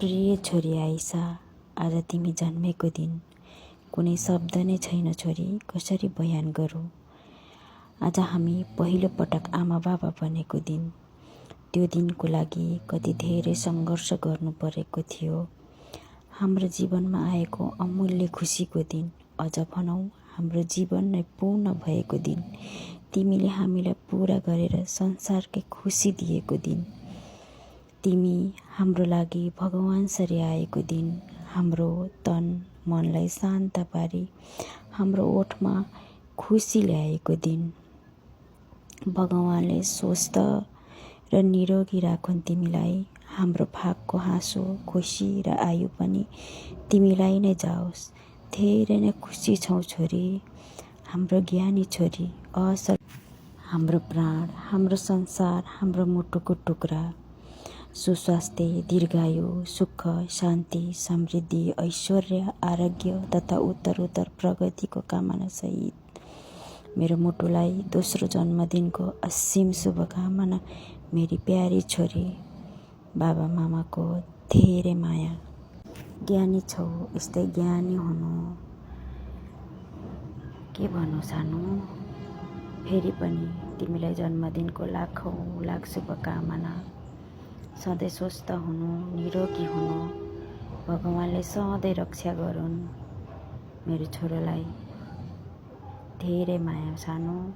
प्रिय छोरी आइसा, आज तिमी जन्मेको दिन। कुनै शब्द नै छैन छोरी, कसरी बयान गरौँ। आज हामी पहिलो पटक आमा बाबा बनेको दिन। त्यो दिनको लागि कति धेरै सङ्घर्ष गर्नु परेको थियो। हाम्रो जीवनमा आएको अमूल्य खुसीको दिन, अझ भनौँ हाम्रो जीवन नै पूर्ण भएको दिन। तिमीले हामीलाई पुरा गरेर संसारकै खुसी दिएको दिन। तिमी हाम्रो लागि भगवान सरी आएको दिन। हाम्रो तन मनलाई शान्त पारी हाम्रो ओठमा खुसी ल्याएको दिन। भगवानले स्वस्थ र निरोगी राखुन् तिमीलाई। हाम्रो भागको हाँसो, खुसी र आयु पनि तिमीलाई नै जाओस्। धेरै नै खुसी छौँ छोरी, हाम्रो ज्ञानी छोरी, हाम्रो प्राण, हाम्रो संसार, हाम्रो मुटुको टुक्रा। सुस्वास्थ्य, दीर्घायु, सुख, शान्ति, समृद्धि, ऐश्वर्य, आरोग्य तथा उत्तरोत्तर प्रगतिको कामना सहित मेरो मुटुलाई दोस्रो जन्मदिनको असीम शुभकामना। मेरी प्यारी छोरी, बाबा मामाको धेरै माया। ज्ञानी छौ, यस्तै ज्ञानी हुनु। के भन्नु सानो, फेरि पनि तिमीलाई जन्मदिनको लाखौँ लाख शुभकामना। सधैँ स्वस्थ हुनु, निरोगी हुनु, भगवानले सधैँ रक्षा गरून्। मेरो छोरोलाई धेरै माया सानो।